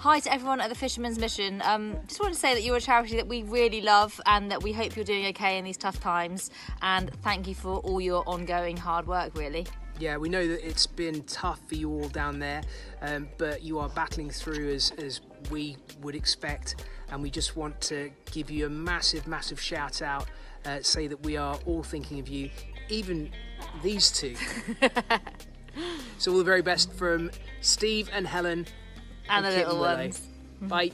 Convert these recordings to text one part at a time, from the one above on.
Hi to everyone at the Fisherman's Mission. Just want to say that you're a charity that we really love and that we hope you're doing okay in these tough times, and thank you for all your ongoing hard work, really. Yeah, we know that it's been tough for you all down there, but you are battling through as we would expect, and we just want to give you a massive shout out, say that we are all thinking of you, even these two. So all the very best from Steve and Helen And the little Willow. ones. Bye.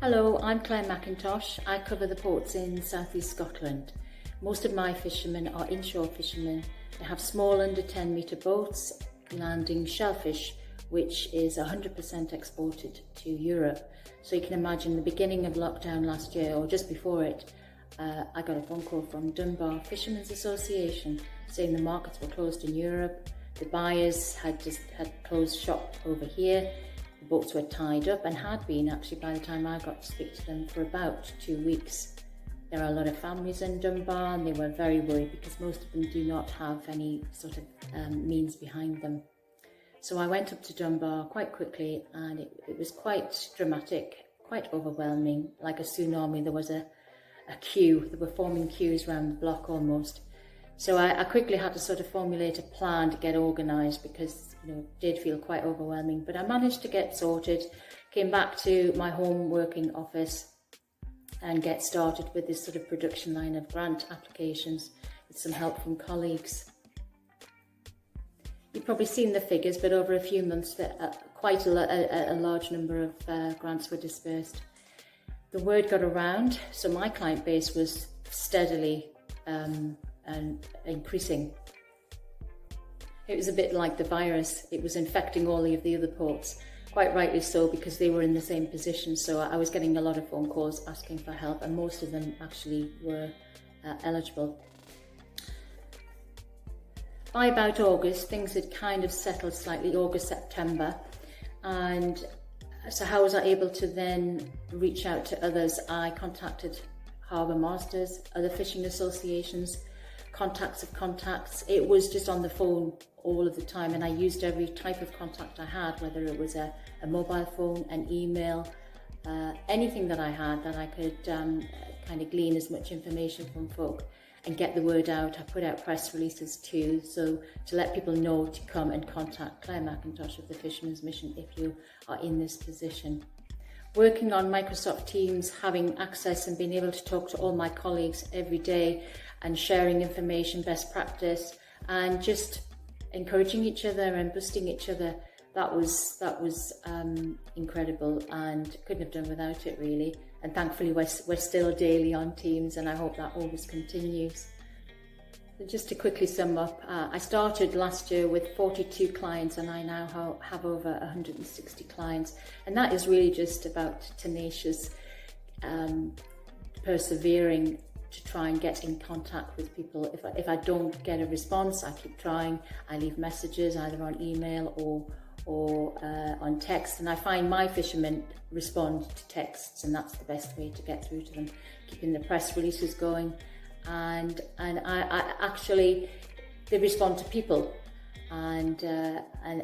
Hello, I'm Claire McIntosh. I cover the ports in southeast Scotland. Most of my fishermen are inshore fishermen. They have small under 10 metre boats landing shellfish, which is 100% exported to Europe. So you can imagine the beginning of lockdown last year, or just before it, I got a phone call from Dunbar Fishermen's Association saying the markets were closed in Europe. The buyers had closed shop over here. The boats were tied up and had been actually by the time I got to speak to them for about 2 weeks. There are a lot of families in Dunbar and they were very worried because most of them do not have any sort of means behind them. So I went up to Dunbar quite quickly and it was quite dramatic, quite overwhelming. Like a tsunami, there was a queue. There were forming queues around the block almost. So I quickly had to sort of formulate a plan to get organised because it did feel quite overwhelming. But I managed to get sorted, came back to my home working office and get started with this sort of production line of grant applications with some help from colleagues. You've probably seen the figures, but over a few months quite a large number of grants were dispersed. The word got around, so my client base was steadily and increasing. It was a bit like the virus. It was infecting all of the other ports, quite rightly so, because they were in the same position. So I was getting a lot of phone calls asking for help, and most of them actually were eligible. By about August, things had kind of settled slightly, August, September. And so how was I able to then reach out to others? I contacted harbour masters, other fishing associations, contacts of contacts. It was just on the phone all of the time, and I used every type of contact I had, whether it was a mobile phone, an email, anything that I had that I could kind of glean as much information from folk and get the word out. I put out press releases too, so to let people know to come and contact Claire McIntosh of the Fisherman's Mission if you are in this position. Working on Microsoft Teams, having access and being able to talk to all my colleagues every day and sharing information, best practice, and just encouraging each other and boosting each other, that was incredible and couldn't have done without it really. And thankfully we're still daily on Teams, and I hope that always continues. So just to quickly sum up, I started last year with 42 clients and I now have over 160 clients, and that is really just about tenacious persevering to try and get in contact with people. If I don't get a response, I keep trying. I leave messages either on email or on text, and I find my fishermen respond to texts, and that's the best way to get through to them. Keeping the press releases going, and I actually, they respond to people, and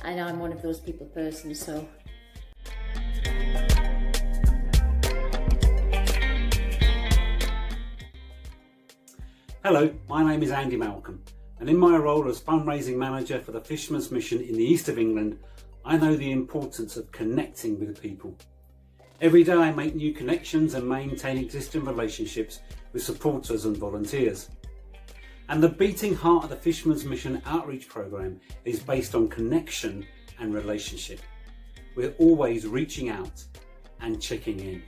I'm one of those people persons. So. Hello, my name is Andy Malcolm, and in my role as fundraising manager for the Fisherman's Mission in the east of England, I know the importance of connecting with people. Every day I make new connections and maintain existing relationships with supporters and volunteers. And the beating heart of the Fisherman's Mission outreach programme is based on connection and relationship. We're always reaching out and checking in.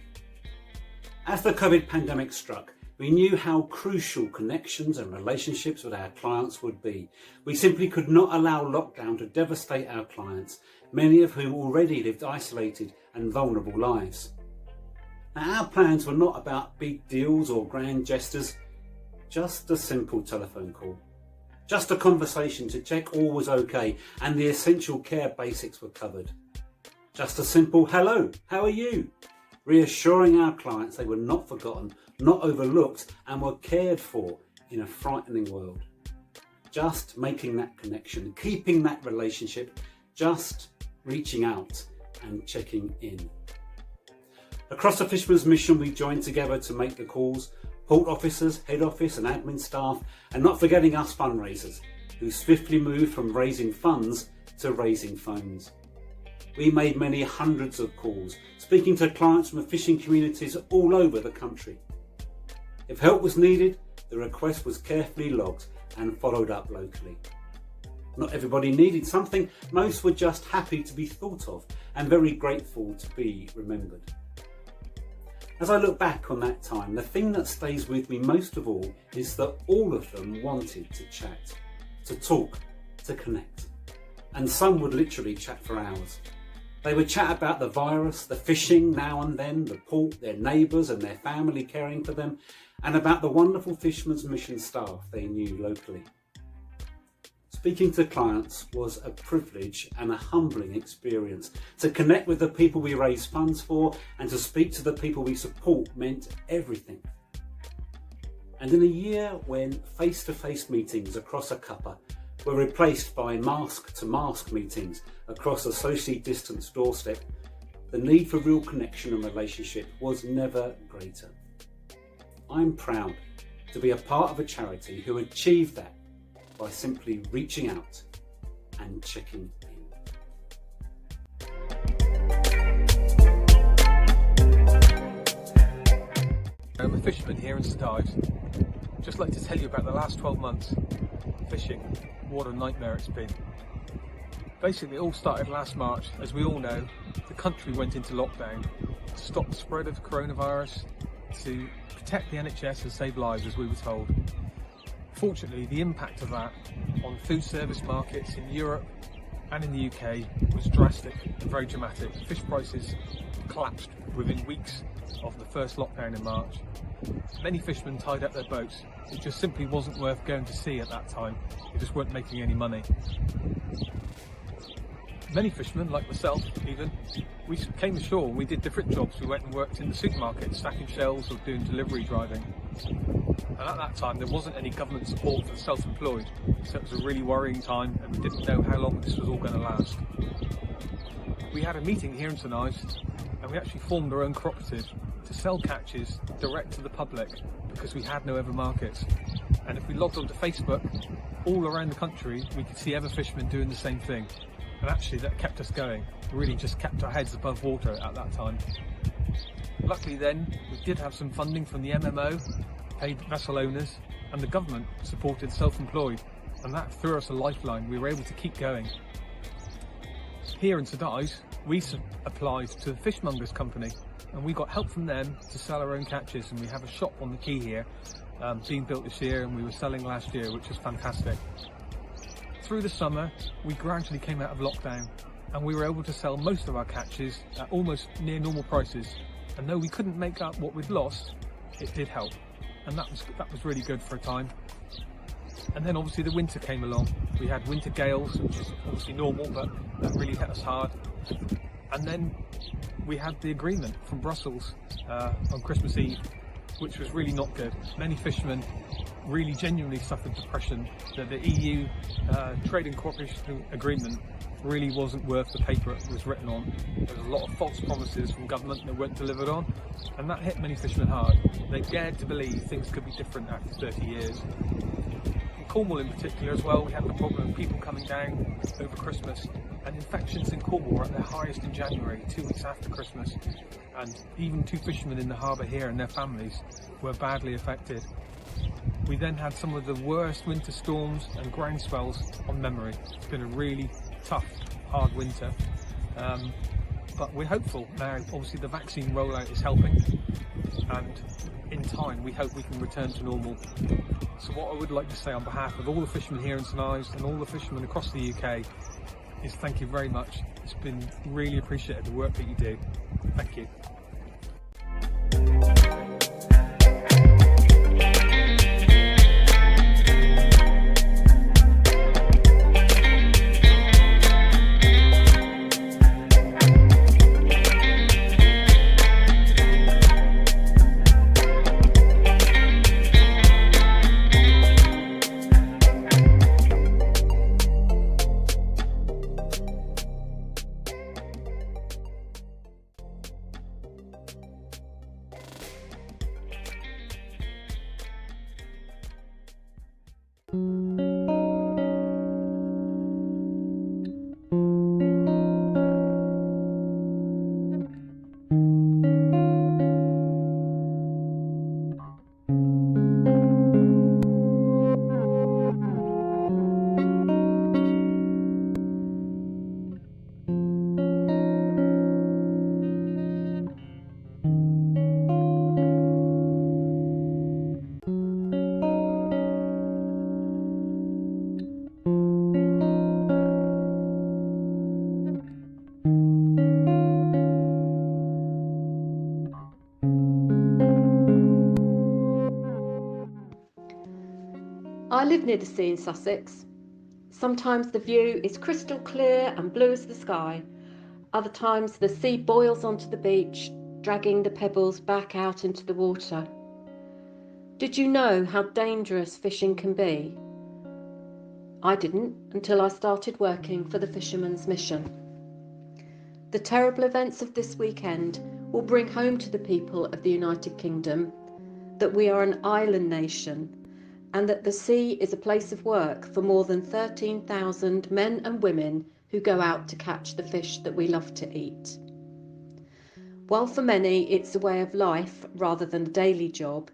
As the COVID pandemic struck, we knew how crucial connections and relationships with our clients would be. We simply could not allow lockdown to devastate our clients, many of whom already lived isolated and vulnerable lives. Now, our plans were not about big deals or grand gestures, just a simple telephone call. Just a conversation to check all was okay and the essential care basics were covered. Just a simple hello, how are you? Reassuring our clients they were not forgotten, not overlooked and were cared for in a frightening world. Just making that connection, keeping that relationship, just reaching out and checking in. Across the Fisherman's Mission we joined together to make the calls, port officers, head office and admin staff, and not forgetting us fundraisers, who swiftly moved from raising funds to raising phones. We made many hundreds of calls, speaking to clients from the fishing communities all over the country. If help was needed, the request was carefully logged and followed up locally. Not everybody needed something, most were just happy to be thought of and very grateful to be remembered. As I look back on that time, the thing that stays with me most of all is that all of them wanted to chat, to talk, to connect. And some would literally chat for hours. They would chat about the virus, the fishing now and then, the port, their neighbours and their family caring for them, and about the wonderful Fisherman's Mission staff they knew locally. Speaking to clients was a privilege and a humbling experience. To connect with the people we raise funds for and to speak to the people we support meant everything. And in a year when face-to-face meetings across a cuppa were replaced by mask-to-mask meetings across a socially distanced doorstep, the need for real connection and relationship was never greater. I'm proud to be a part of a charity who achieved that by simply reaching out and checking in. I'm a fisherman here in St Ives. Just like to tell you about the last 12 months fishing. What a nightmare it's been. Basically it all started last March. As we all know, the country went into lockdown to stop the spread of coronavirus, to protect the NHS and save lives, as we were told. Fortunately, the impact of that on food service markets in Europe and in the UK was drastic and very dramatic. Fish prices collapsed within weeks of the first lockdown in March. Many fishermen tied up their boats. It just simply wasn't worth going to sea at that time. They just weren't making any money. Many fishermen, like myself even, we came ashore and we did different jobs. We went and worked in the supermarket, stacking shelves or doing delivery driving. And at that time there wasn't any government support for the self-employed, so it was a really worrying time and we didn't know how long this was all going to last. We had a meeting here in St Ives and we actually formed our own cooperative to sell catches direct to the public because we had no other markets. And if we logged onto Facebook, all around the country we could see other fishermen doing the same thing. And actually that kept us going, really just kept our heads above water at that time. Luckily then, we did have some funding from the MMO, paid vessel owners, and the government supported self-employed, and that threw us a lifeline. We were able to keep going. Here in St Ives, we applied to the Fishmongers Company, and we got help from them to sell our own catches, and we have a shop on the quay here, being built this year, and we were selling last year, which was fantastic. Through the summer, we gradually came out of lockdown and we were able to sell most of our catches at almost near normal prices. And though we couldn't make up what we'd lost, it did help. And that was really good for a time. And then obviously the winter came along. We had winter gales, which is obviously normal, but that really hit us hard. And then we had the agreement from Brussels on Christmas Eve, which was really not good. Many fishermen really genuinely suffered depression that the EU Trade and Cooperation Agreement really wasn't worth the paper it was written on. There was a lot of false promises from government that weren't delivered on, and that hit many fishermen hard. They dared to believe things could be different after 30 years. In Cornwall in particular as well, we had the problem of people coming down over Christmas, and infections in Cornwall were at their highest in January, 2 weeks after Christmas, and even 2 fishermen in the harbour here and their families were badly affected. We then had some of the worst winter storms and ground swells on memory. It's been a really tough, hard winter, but we're hopeful now. Obviously the vaccine rollout is helping, and in time we hope we can return to normal. So what I would like to say on behalf of all the fishermen here in St Ives and all the fishermen across the UK is thank you very much. It's been really appreciated, the work that you do. Thank you. live near the sea in Sussex. Sometimes the view is crystal clear and blue as the sky. Other times the sea boils onto the beach, dragging the pebbles back out into the water. Did you know how dangerous fishing can be? I didn't until I started working for the Fisherman's Mission. The terrible events of this weekend will bring home to the people of the United Kingdom that we are an island nation and that the sea is a place of work for more than 13,000 men and women who go out to catch the fish that we love to eat. While for many it's a way of life rather than a daily job,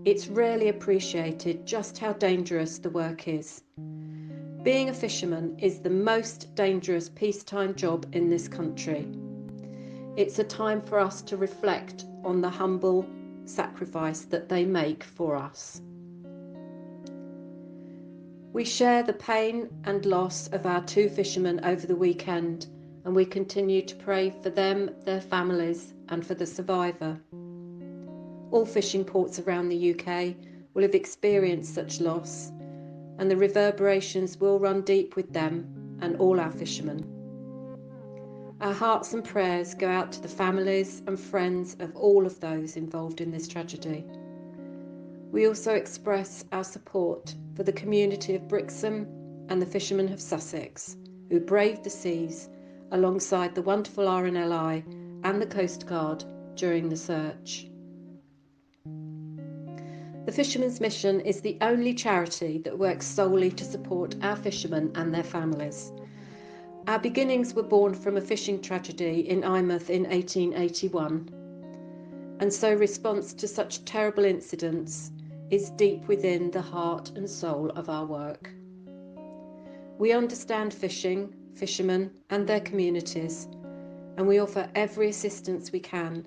it's rarely appreciated just how dangerous the work is. Being a fisherman is the most dangerous peacetime job in this country. It's a time for us to reflect on the humble sacrifice that they make for us. We share the pain and loss of our 2 fishermen over the weekend, and we continue to pray for them, their families, and for the survivor. All fishing ports around the UK will have experienced such loss, and the reverberations will run deep with them and all our fishermen. Our hearts and prayers go out to the families and friends of all of those involved in this tragedy. We also express our support for the community of Brixham and the fishermen of Sussex, who braved the seas alongside the wonderful RNLI and the Coast Guard during the search. The Fisherman's Mission is the only charity that works solely to support our fishermen and their families. Our beginnings were born from a fishing tragedy in Eyemouth in 1881, and so response to such terrible incidents is deep within the heart and soul of our work. We understand fishing, fishermen and their communities, and we offer every assistance we can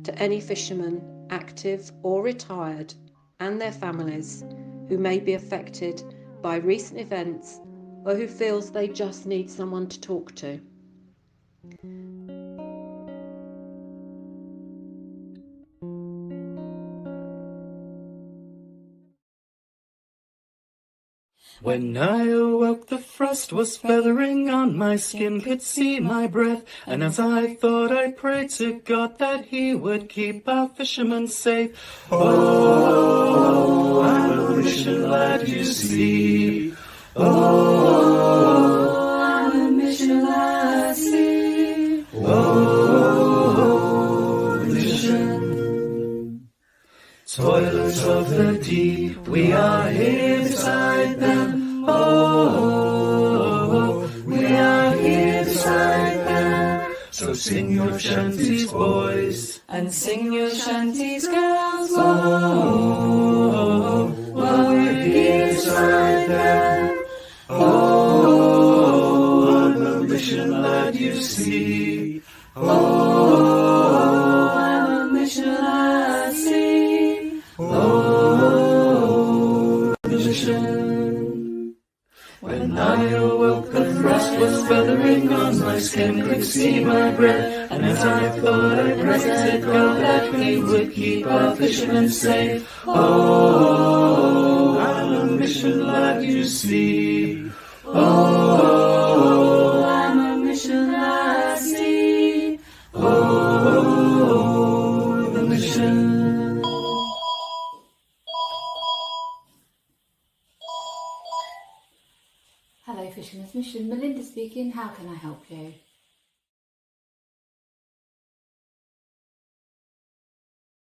to any fisherman, active or retired, and their families who may be affected by recent events or who feels they just need someone to talk to. When I awoke, the frost was feathering on my skin, could see my breath, and as I thought, I prayed to God that He would keep our fishermen safe. Oh, I'm a mission lad, you see. Oh, I'm a mission lad, see. Oh, mission. Toilers of the deep, we are here beside them. Oh, we are here beside them. So sing your shanties, boys, and sing your shanties, girls. Oh, we're here beside them. Oh, I'm a mission lad, you see. Oh, I'm a mission lad, see. Oh, mission. When I awoke, the frost was feathering on my skin, could see my breath, and as I thought, I prayed to God that He would keep our fishermen safe. Oh, I'm a mission lad, you see. Oh, I'm a mission lad, see. Oh, the mission. Hello, Fisherman's Mission. Melinda speaking. How can I help you?